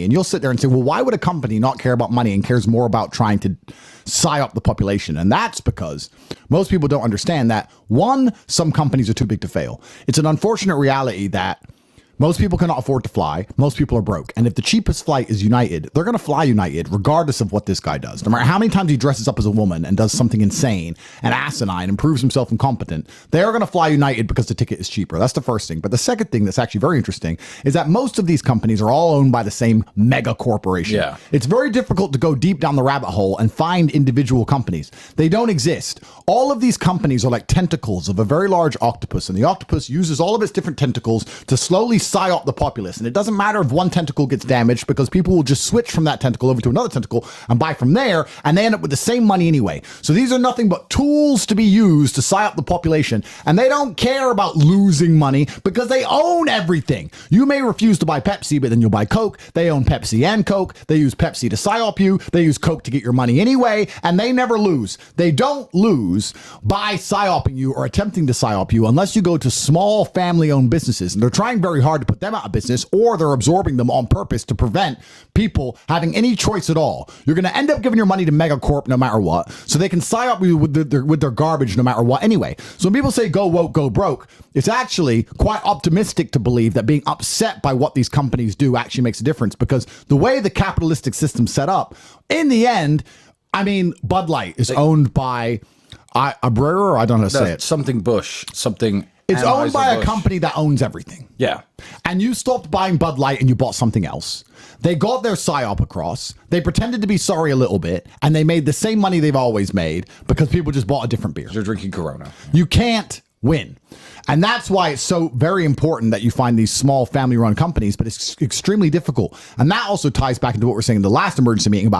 And you'll sit there and say, well, why would a company not care about money and cares more about trying to psy-up the population? And that's because most people don't understand that, one, some companies are too big to fail. It's an unfortunate reality that most people cannot afford to fly. Most people are broke. And if the cheapest flight is United, they're going to fly United regardless of what this guy does. No matter how many times he dresses up as a woman and does something insane and asinine and proves himself incompetent, they're going to fly United because the ticket is cheaper. That's the first thing. But the second thing that's actually very interesting is that most of these companies are all owned by the same mega corporation. Yeah. It's very difficult to go deep down the rabbit hole and find individual companies. They don't exist. All of these companies are like tentacles of a very large octopus, and the octopus uses all of its different tentacles to slowly psy-up the populace. And it doesn't matter if one tentacle gets damaged, because people will just switch from that tentacle over to another tentacle and buy from there, and they end up with the same money anyway. So these are nothing but tools to be used to psy-up the population, and they don't care about losing money because they own everything. You may refuse to buy Pepsi, but then you'll buy Coke. They own Pepsi and Coke. They use Pepsi to psy-up you. They use Coke to get your money anyway, and they never lose. They don't lose by psy-upping you or attempting to psy-up you unless you go to small family-owned businesses, and they're trying very hard to put them out of business, or they're absorbing them on purpose to prevent people having any choice at all. You're going to end up giving your money to Megacorp no matter what, so they can psy-up you with their garbage no matter what anyway. So when people say go woke, go broke, it's actually quite optimistic to believe that being upset by what these companies do actually makes a difference, because the way the capitalistic system's set up, in the end, I mean, Bud Light is owned by a brewer, I don't know how to say it. Something Bush, something. It's owned by a Anheuser-Busch. company that owns everything. Yeah. And you stopped buying Bud Light and you bought something else. They got their psy-op across. They pretended to be sorry a little bit, and they made the same money they've always made because people just bought a different beer. You're drinking Corona. You can't win. And that's why it's so very important that you find these small family-run companies, but it's extremely difficult. And that also ties back into what we're saying in the last emergency meeting about